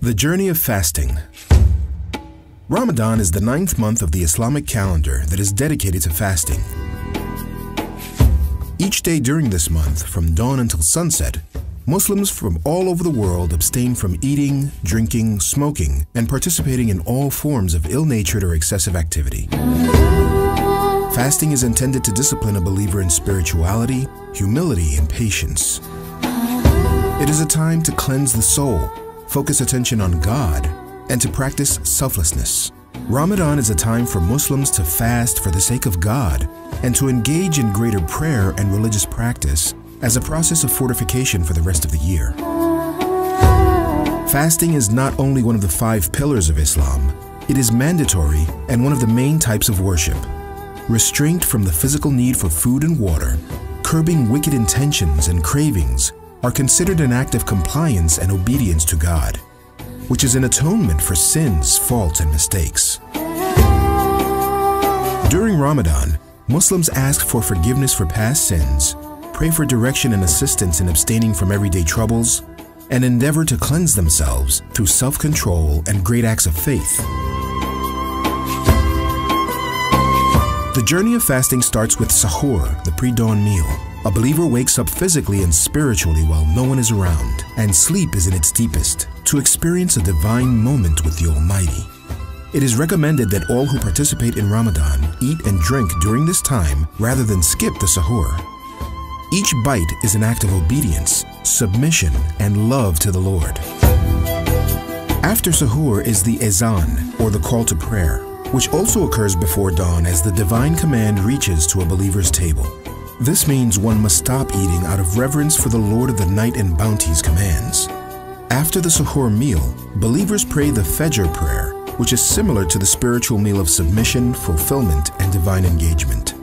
The journey of fasting. Ramadan is the 9th month of the Islamic calendar that is dedicated to fasting. Each day during this month, from dawn until sunset, Muslims from all over the world abstain from eating, drinking, smoking, and participating in all forms of ill-natured or excessive activity. Fasting is intended to discipline a believer in spirituality, humility, and patience. It is a time to cleanse the soul, focus attention on God, and to practice selflessness. Ramadan is a time for Muslims to fast for the sake of God and to engage in greater prayer and religious practice as a process of fortification for the rest of the year. Fasting is not only one of the 5 pillars of Islam, it is mandatory and one of the main types of worship. Restraint from the physical need for food and water, curbing wicked intentions and cravings, are considered an act of compliance and obedience to God, which is an atonement for sins, faults, and mistakes. During Ramadan, Muslims ask for forgiveness for past sins, pray for direction and assistance in abstaining from everyday troubles, and endeavor to cleanse themselves through self-control and great acts of faith. The journey of fasting starts with sahur, the pre-dawn meal. A believer wakes up physically and spiritually while no one is around, and sleep is in its deepest, to experience a divine moment with the Almighty. It is recommended that all who participate in Ramadan eat and drink during this time rather than skip the sahur. Each bite is an act of obedience, submission, and love to the Lord. After sahur is the azan, or the call to prayer, which also occurs before dawn as the divine command reaches to a believer's table. This means one must stop eating out of reverence for the Lord of the Night and Bounty's commands. After the sahur meal, believers pray the Fajr prayer, which is similar to the spiritual meal of submission, fulfillment, and divine engagement.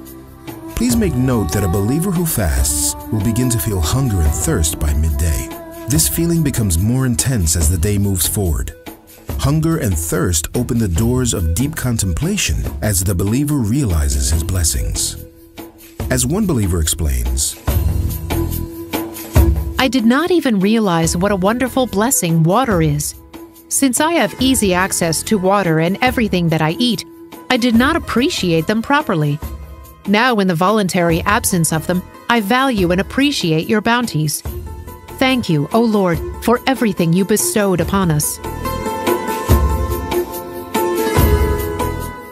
Please make note that a believer who fasts will begin to feel hunger and thirst by midday. This feeling becomes more intense as the day moves forward. Hunger and thirst open the doors of deep contemplation as the believer realizes his blessings. As one believer explains, I did not even realize what a wonderful blessing water is. Since I have easy access to water and everything that I eat, I did not appreciate them properly. Now, in the voluntary absence of them, I value and appreciate your bounties. Thank you, O Lord, for everything you bestowed upon us.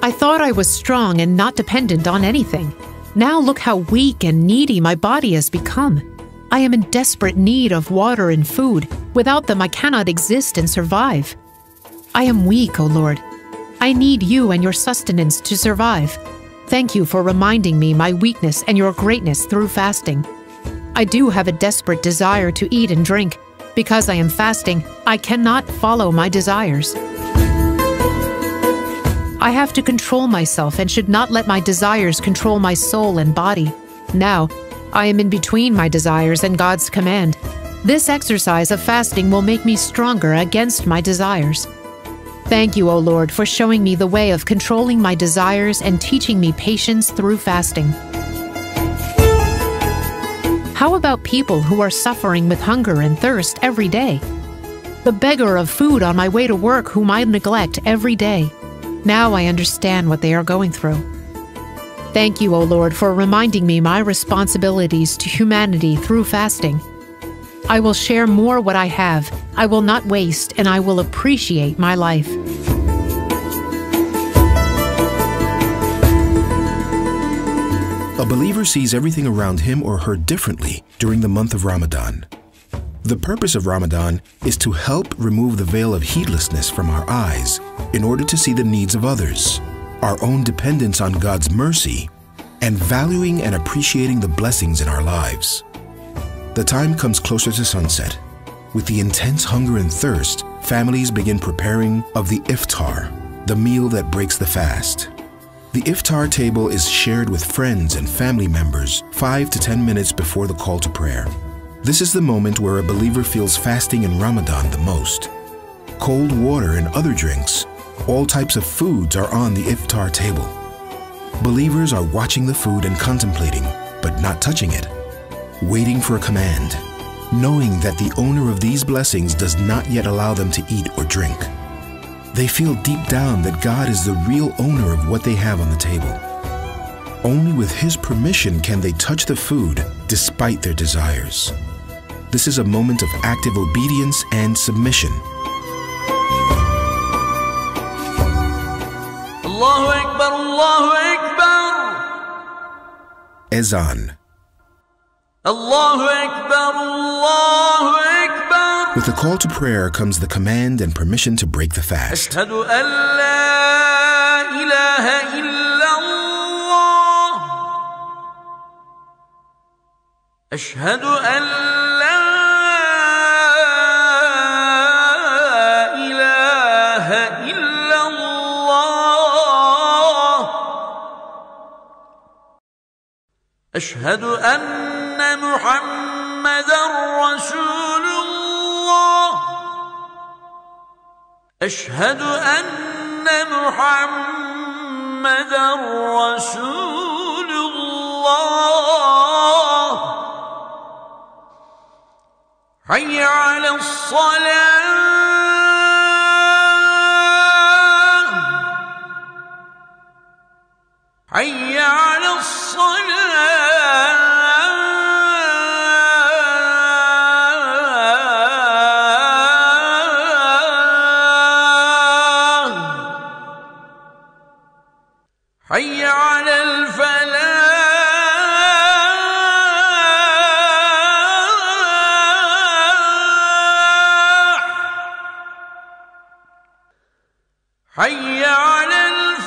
I thought I was strong and not dependent on anything. Now look how weak and needy my body has become. I am in desperate need of water and food. Without them, I cannot exist and survive. I am weak, O Lord. I need you and your sustenance to survive. Thank you for reminding me my weakness and your greatness through fasting. I do have a desperate desire to eat and drink. Because I am fasting, I cannot follow my desires. I have to control myself and should not let my desires control my soul and body. Now, I am in between my desires and God's command. This exercise of fasting will make me stronger against my desires. Thank you, O Lord, for showing me the way of controlling my desires and teaching me patience through fasting. How about people who are suffering with hunger and thirst every day? The beggar of food on my way to work whom I neglect every day. Now I understand what they are going through. Thank you, O Lord, for reminding me my responsibilities to humanity through fasting. I will share more what I have. I will not waste, and I will appreciate my life. a believer sees everything around him or her differently during the month of Ramadan. The purpose of Ramadan is to help remove the veil of heedlessness from our eyes in order to see the needs of others, our own dependence on God's mercy, and valuing and appreciating the blessings in our lives. The time comes closer to sunset. With the intense hunger and thirst, families begin preparing of the iftar, the meal that breaks the fast. The iftar table is shared with friends and family members 5 to 10 minutes before the call to prayer. This is the moment where a believer feels fasting in Ramadan the most. Cold water and other drinks, all types of foods are on the iftar table. Believers are watching the food and contemplating, but not touching it, waiting for a command. knowing that the owner of these blessings does not yet allow them to eat or drink. They feel deep down that God is the real owner of what they have on the table. Only with His permission can they touch the food despite their desires. This is a moment of active obedience and submission. Allahu Akbar, Allahu Akbar. Ezan. Allahu Akbar, Allahu Akbar. With the call to prayer comes the command and permission to break the fast. Ashhadu an la ilaha illallah. Ashhadu an la ilaha illallah. Ashhadu anna Muhammadan Rasulullah. أشهد أن محمدًا رسول الله. حي على الصلاة. حي على الصلاة. حي على الفلاح. حي على الفلاح.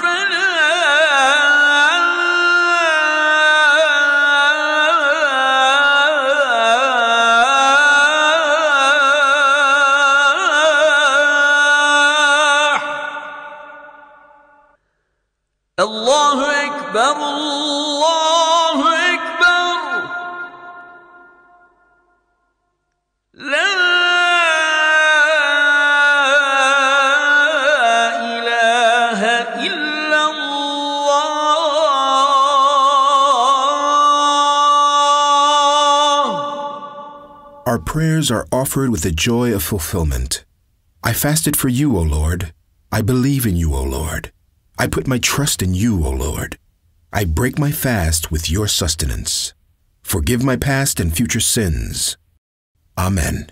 الله أكبر، الله أكبر. لا إله إلا الله. Our prayers are offered with the joy of fulfillment. I fasted for you, O Lord. I believe in you, O Lord. I put my trust in you, O Lord. I break my fast with your sustenance. Forgive my past and future sins. Amen.